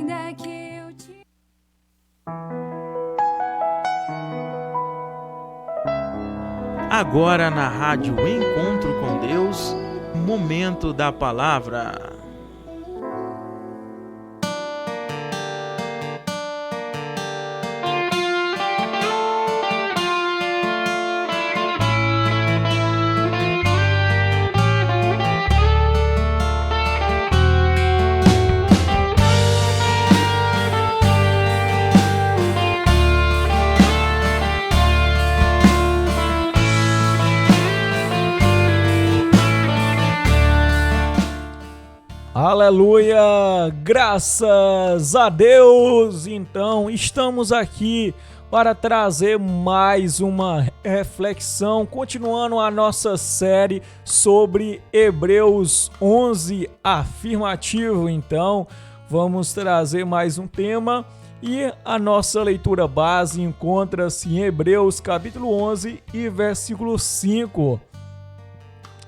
ainda que eu te... Agora na Rádio Encontro com Deus, Momento da Palavra. Aleluia, graças a Deus. Então, estamos aqui para trazer mais uma reflexão, continuando a nossa série sobre Hebreus 11 afirmativo. Então, vamos trazer mais um tema e a nossa leitura base encontra-se em Hebreus capítulo 11 e versículo 5.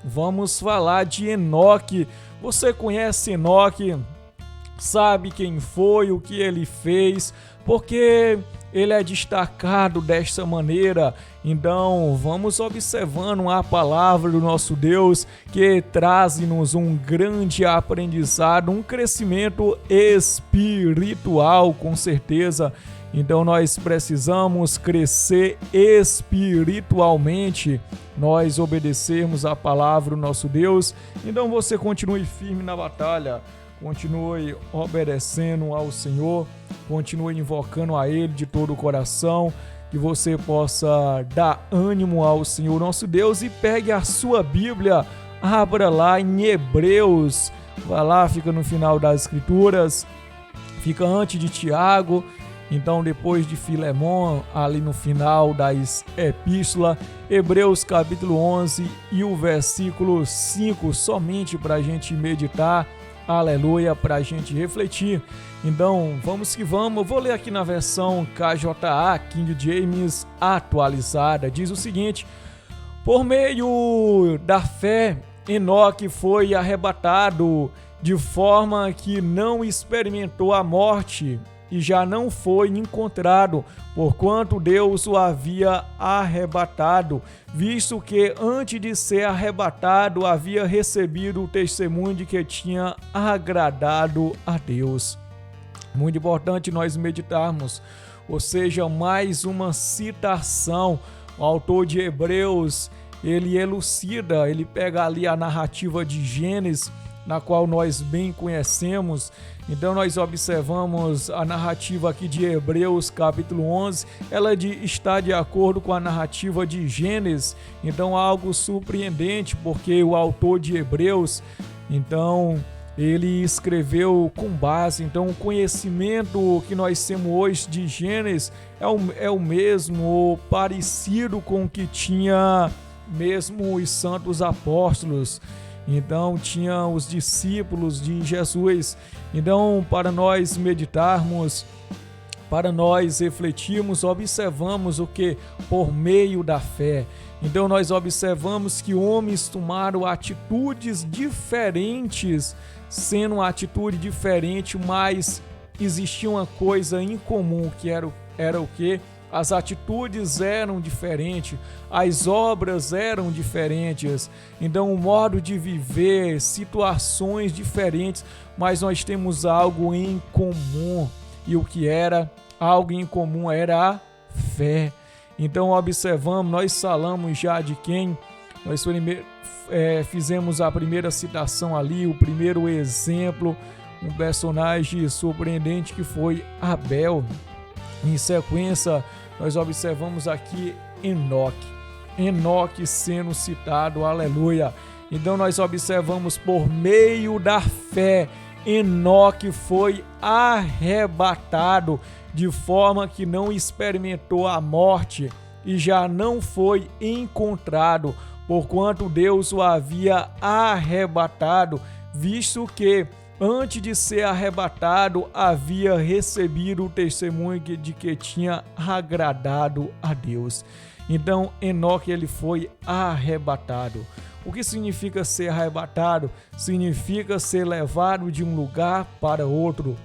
Vamos falar de Enoque. Você conhece Enoque, sabe quem foi, o que ele fez, porque ele é destacado desta maneira. Então vamos observando a palavra do nosso Deus, que traz-nos um grande aprendizado, um crescimento espiritual, com certeza. Então nós precisamos crescer espiritualmente, nós obedecermos a palavra do nosso Deus. Então você continue firme na batalha, continue obedecendo ao Senhor, continue invocando a Ele de todo o coração, que você possa dar ânimo ao Senhor nosso Deus. E pegue a sua Bíblia, abra lá em Hebreus, vai lá, fica no final das Escrituras, fica antes de Tiago. Então, depois de Filemon, ali no final das epístolas, Hebreus capítulo 11 e o versículo 5, somente para a gente meditar, aleluia, para a gente refletir. Então, vamos que vamos. Eu vou ler aqui na versão KJA, King James atualizada. Diz o seguinte: por meio da fé, Enoque foi arrebatado de forma que não experimentou a morte, e já não foi encontrado, porquanto Deus o havia arrebatado, visto que antes de ser arrebatado havia recebido o testemunho de que tinha agradado a Deus. Muito importante nós meditarmos, ou seja, mais uma citação. O autor de Hebreus, ele elucida, ele pega ali a narrativa de Gênesis, na qual nós bem conhecemos. Então nós observamos a narrativa aqui de Hebreus capítulo 11, ela está de acordo com a narrativa de Gênesis. Então algo surpreendente, porque o autor de Hebreus, então ele escreveu com base, então o conhecimento que nós temos hoje de Gênesis é o mesmo ou parecido com o que tinha mesmo os santos apóstolos. Então tinha os discípulos de Jesus. Então, para nós meditarmos, para nós refletirmos, observamos o que? Por meio da fé. Então nós observamos que homens tomaram atitudes diferentes, sendo uma atitude diferente, mas existia uma coisa em comum, que era o quê? As atitudes eram diferentes, as obras eram diferentes, então o modo de viver, situações diferentes, mas nós temos algo em comum. E o que era algo em comum era a fé. Então observamos, nós falamos já de quem? Nós fizemos a primeira citação ali, o primeiro exemplo, um personagem surpreendente que foi Abel. Em sequência, nós observamos aqui Enoque sendo citado, aleluia. Então nós observamos por meio da fé, Enoque foi arrebatado de forma que não experimentou a morte e já não foi encontrado, porquanto Deus o havia arrebatado, visto que antes de ser arrebatado, havia recebido o testemunho de que tinha agradado a Deus. Então, Enoque, ele foi arrebatado. O que significa ser arrebatado? Significa ser levado de um lugar para outro.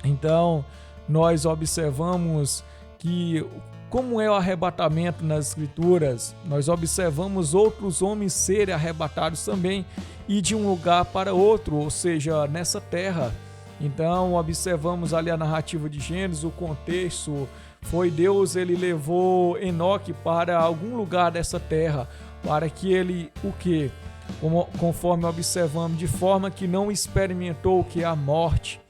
Então, nós observamos que, como é o arrebatamento nas Escrituras, nós observamos outros homens serem arrebatados também e de um lugar para outro, ou seja, nessa terra. Então, observamos ali a narrativa de Gênesis, o contexto foi Deus, ele levou Enoque para algum lugar dessa terra, para que ele, conforme observamos, de forma que não experimentou o que é a morte.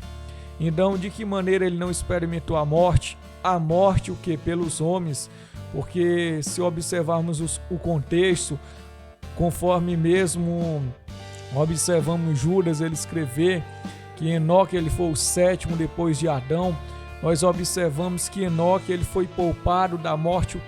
Então, de que maneira ele não experimentou a morte? A morte, o que? Pelos homens, porque se observarmos o contexto, conforme mesmo observamos Judas ele escrever que Enoque ele foi o sétimo depois de Adão, nós observamos que Enoque ele foi poupado da morte,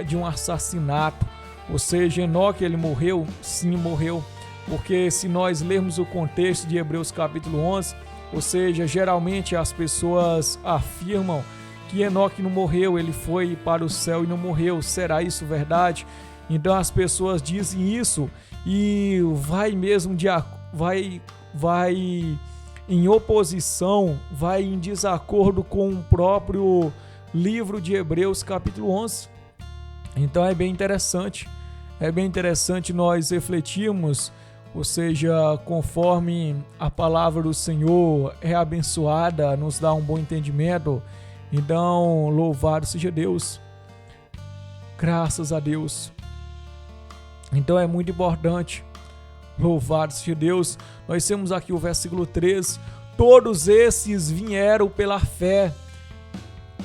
de um assassinato. Ou seja, Enoque ele morreu? Sim, morreu, porque se nós lermos o contexto de Hebreus capítulo 11, ou seja, geralmente as pessoas afirmam que Enoque não morreu, ele foi para o céu e não morreu. Será isso verdade? Então as pessoas dizem isso e vai em oposição, vai em desacordo com o próprio livro de Hebreus capítulo 11. Então é bem interessante nós refletirmos, ou seja, conforme a palavra do Senhor é abençoada, nos dá um bom entendimento. Então, louvado seja Deus, graças a Deus. Então é muito importante, louvado seja Deus. Nós temos aqui o versículo 3, todos esses vieram pela fé,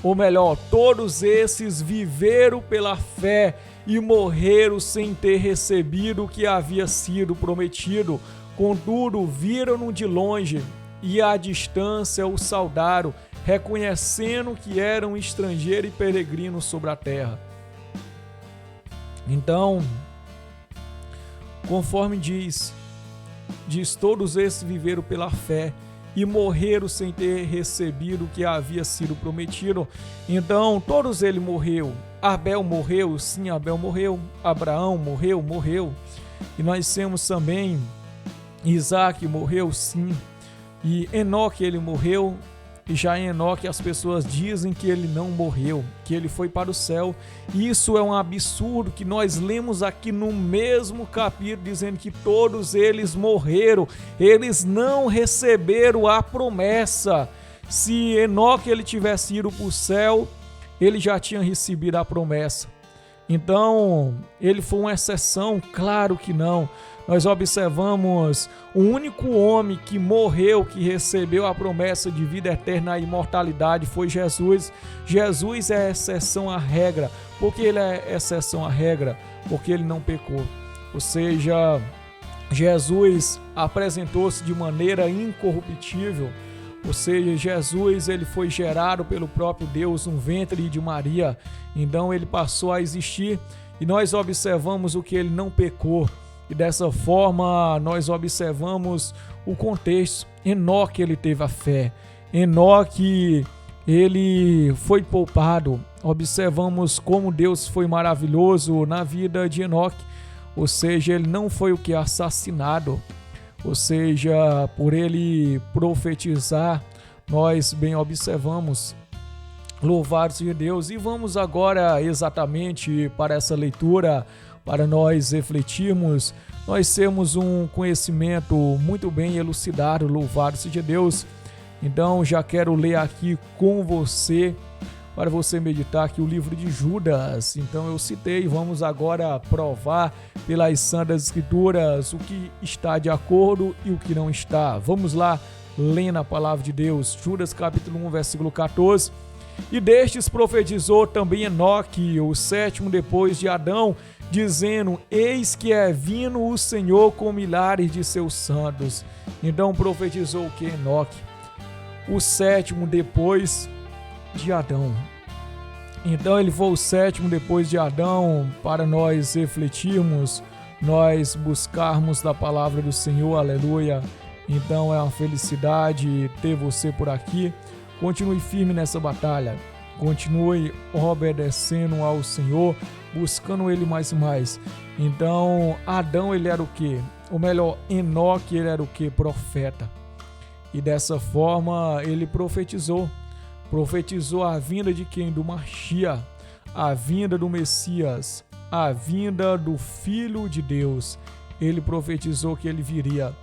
ou melhor, todos esses viveram pela fé e morreram sem ter recebido o que havia sido prometido. Contudo, viram-no de longe e à distância o saudaram, reconhecendo que eram estrangeiro e peregrino sobre a terra. Então, conforme diz todos esses viveram pela fé e morreram sem ter recebido o que havia sido prometido. Então, todos eles morreram. Abel morreu? Sim, Abel morreu. Abraão morreu. E nós temos também Isaac morreu? Sim. E Enoque, ele morreu. E já em Enoque as pessoas dizem que ele não morreu, que ele foi para o céu. Isso é um absurdo que nós lemos aqui no mesmo capítulo, dizendo que todos eles morreram, eles não receberam a promessa. Se Enoque ele tivesse ido para o céu, ele já tinha recebido a promessa. Então, ele foi uma exceção? Claro que não. Nós observamos o único homem que morreu, que recebeu a promessa de vida eterna e imortalidade foi Jesus. Jesus é exceção à regra. Por que ele é exceção à regra? Porque ele não pecou. Ou seja, Jesus apresentou-se de maneira incorruptível. Ou seja, Jesus ele foi gerado pelo próprio Deus no ventre de Maria. Então ele passou a existir e nós observamos o que ele não pecou. E dessa forma nós observamos o contexto. Enoque ele teve a fé. Enoque ele foi poupado. Observamos como Deus foi maravilhoso na vida de Enoque. Ou seja, ele não foi assassinado. Ou seja, por ele profetizar, nós bem observamos. Louvado seja Deus. E vamos agora exatamente para essa leitura, para nós refletirmos, nós temos um conhecimento muito bem elucidado, louvado seja Deus. Então já quero ler aqui com você, para você meditar aqui o livro de Judas. Então eu citei, vamos agora provar pelas santas escrituras o que está de acordo e o que não está. Vamos lá, lendo a palavra de Deus, Judas capítulo 1, versículo 14. E destes profetizou também Enoque, o sétimo depois de Adão, dizendo, eis que é vindo o Senhor com milhares de seus santos. Então profetizou o que? Enoque, o sétimo depois de Adão. Então ele foi o sétimo depois de Adão, para nós refletirmos, nós buscarmos da palavra do Senhor, aleluia. Então é uma felicidade ter você por aqui. Continue firme nessa batalha, continue obedecendo ao Senhor, buscando Ele mais e mais. Então, Adão ele era o quê? Ou melhor, Enoque ele era o quê? Profeta. E dessa forma ele profetizou a vinda de quem? Do Mashiach, a vinda do Messias, a vinda do Filho de Deus. Ele profetizou que ele viria.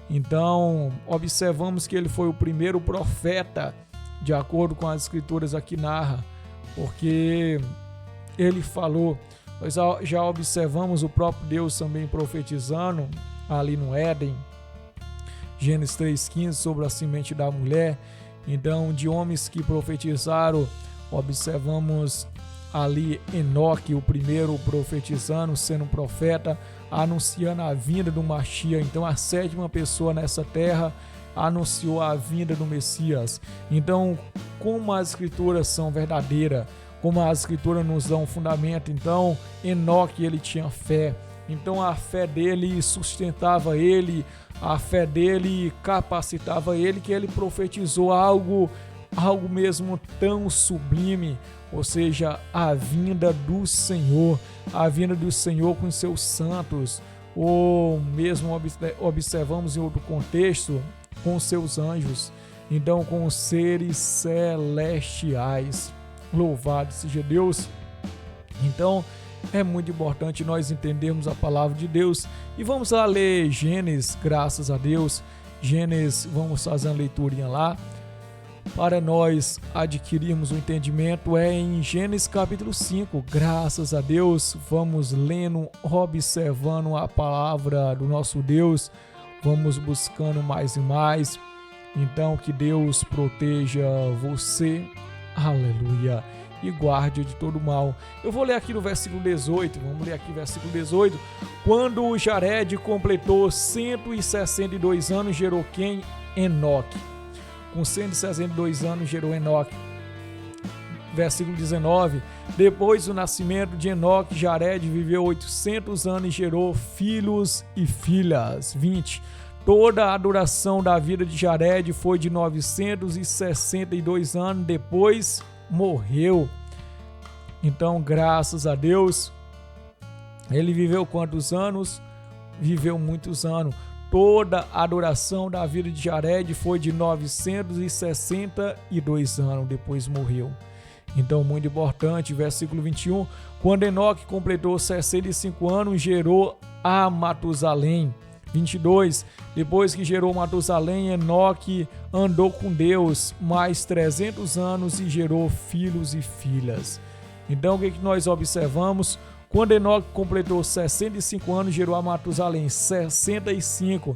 Então, observamos que ele foi o primeiro profeta, de acordo com as escrituras aqui narra, porque ele falou. Nós já observamos o próprio Deus também profetizando ali no Éden, Gênesis 3,15, sobre a semente da mulher. Então, de homens que profetizaram, observamos ali Enoque, o primeiro profetizando, sendo profeta, anunciando a vinda do Mashiach. Então, a 7ª pessoa nessa terra anunciou a vinda do Messias. Então, como as escrituras são verdadeiras, como as escrituras nos dão fundamento, então Enoque, ele tinha fé. Então a fé dele sustentava ele, a fé dele capacitava ele, que ele profetizou algo mesmo tão sublime, ou seja, a vinda do Senhor com seus santos, ou mesmo observamos em outro contexto, com seus anjos, então com os seres celestiais. Louvado seja Deus. Então é muito importante nós entendermos a palavra de Deus. E vamos lá ler Gênesis, graças a Deus. Gênesis, vamos fazer uma leiturinha lá, para nós adquirirmos o entendimento. É em Gênesis capítulo 5, graças a Deus. Vamos lendo, observando a palavra do nosso Deus, vamos buscando mais e mais. Então que Deus proteja você, aleluia, e guarde de todo mal. Eu vou ler aqui no versículo 18, vamos ler aqui versículo 18. Quando Jared completou 162 anos, gerou quem? Enoque. Com 162 anos gerou Enoque. Versículo 19. Depois do nascimento de Enoque, Jared viveu 800 anos e gerou filhos e filhas. 20. Toda a duração da vida de Jared foi de 962 anos, depois morreu. Então, graças a Deus, ele viveu quantos anos? Viveu muitos anos. Toda a duração da vida de Jared foi de 962 anos, depois morreu. Então, muito importante, versículo 21. Quando Enoque completou 65 anos, gerou a Matusalém. 22. Depois que gerou Matusalém, Enoque andou com Deus mais 300 anos e gerou filhos e filhas. Então, o que nós observamos? Quando Enoque completou 65 anos, gerou a Matusalém 65.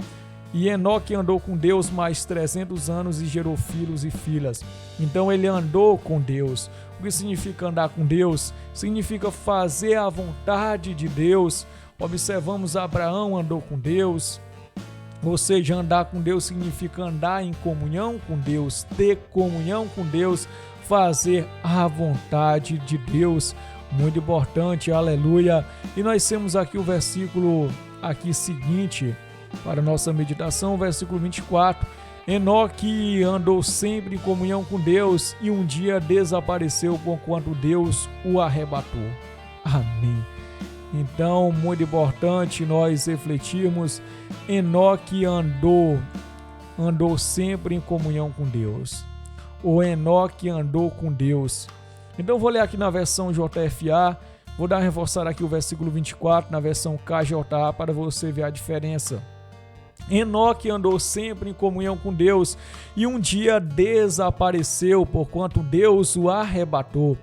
E Enoque andou com Deus mais 300 anos e gerou filhos e filhas. Então, ele andou com Deus. O que significa andar com Deus? Significa fazer a vontade de Deus. Observamos Abraão andou com Deus, ou seja, andar com Deus significa andar em comunhão com Deus, ter comunhão com Deus, fazer a vontade de Deus, muito importante, aleluia. E nós temos aqui o versículo aqui seguinte para nossa meditação, o versículo 24. Enoque andou sempre em comunhão com Deus e um dia desapareceu porquanto Deus o arrebatou. Amém. Então, muito importante nós refletirmos, Enoque andou sempre em comunhão com Deus. O Enoque andou com Deus. Então, vou ler aqui na versão JFA, vou dar reforçar aqui o versículo 24 na versão KJA para você ver a diferença. Enoque andou sempre em comunhão com Deus e um dia desapareceu porquanto Deus o arrebatou.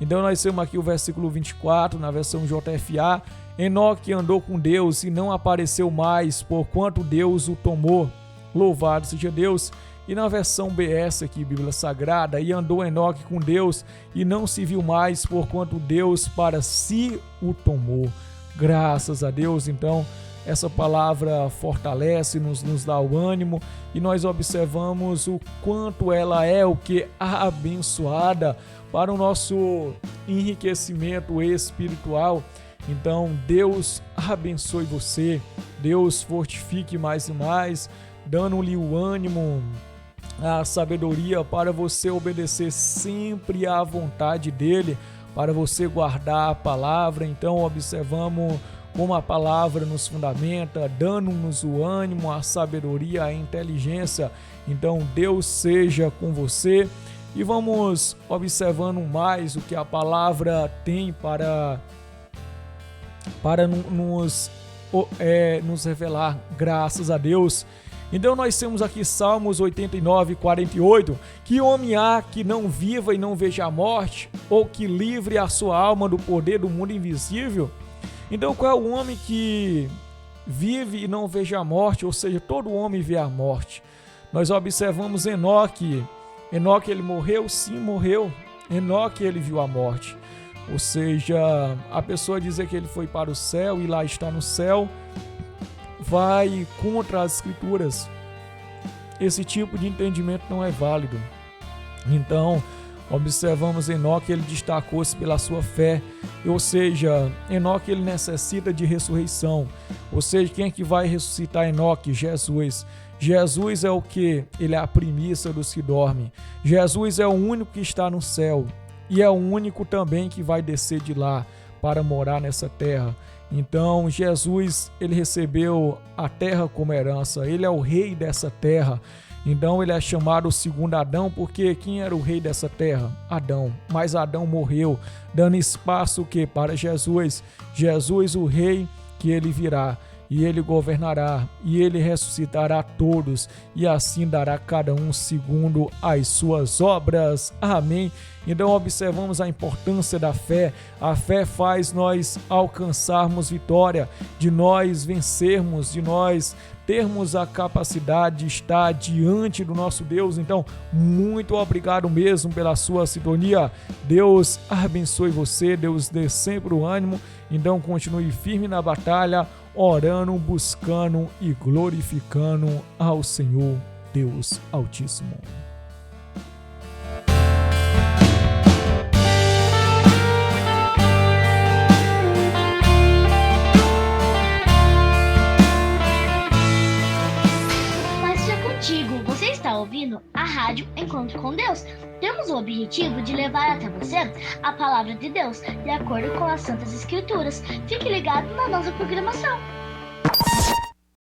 Então nós temos aqui o versículo 24 na versão JFA. Enoque andou com Deus e não apareceu mais, porquanto Deus o tomou. Louvado seja Deus. E na versão BS aqui, Bíblia Sagrada, e andou Enoque com Deus e não se viu mais, porquanto Deus para si o tomou. Graças a Deus. Então essa palavra fortalece, nos dá o ânimo e nós observamos o quanto ela é o que abençoada para o nosso enriquecimento espiritual. Então Deus abençoe você, Deus fortifique mais e mais, dando-lhe o ânimo, a sabedoria para você obedecer sempre à vontade dele, para você guardar a palavra. Então observamos como a palavra nos fundamenta, dando-nos o ânimo, a sabedoria, a inteligência Então Deus seja com você e vamos observando mais o que a palavra tem para nos revelar, graças a Deus. Então nós temos aqui Salmos 89, 48, que homem há que não viva e não veja a morte, ou que livre a sua alma do poder do mundo invisível? Então qual é o homem que vive e não veja a morte? Ou seja, todo homem vê a morte. Nós observamos Enoque. Enoque, ele morreu? Sim, morreu. Enoque, ele viu a morte. Ou seja, a pessoa dizer que ele foi para o céu e lá está no céu, vai contra as escrituras. Esse tipo de entendimento não é válido. Então, observamos Enoque, ele destacou-se pela sua fé. Ou seja, Enoque, ele necessita de ressurreição. Ou seja, quem é que vai ressuscitar Enoque? Jesus. Jesus é o que? Ele é a primícia dos que dormem. Jesus é o único que está no céu e é o único também que vai descer de lá para morar nessa terra. Então Jesus, ele recebeu a terra como herança, ele é o rei dessa terra. Então ele é chamado o segundo Adão, porque quem era o rei dessa terra? Adão. Mas Adão morreu, dando espaço o quê? Para Jesus. Jesus, o rei, que ele virá. E ele governará, e ele ressuscitará todos, e assim dará cada um segundo as suas obras. Amém. Então observamos a importância da fé. A fé faz nós alcançarmos vitória, de nós vencermos, de nós termos a capacidade de estar diante do nosso Deus. Então, muito obrigado mesmo pela sua sintonia. Deus abençoe você, Deus dê sempre o ânimo. Então, continue firme na batalha, orando, buscando e glorificando ao Senhor Deus Altíssimo. Você está ouvindo a Rádio Encontro com Deus. Temos o objetivo de levar até você a Palavra de Deus, de acordo com as Santas Escrituras. Fique ligado na nossa programação.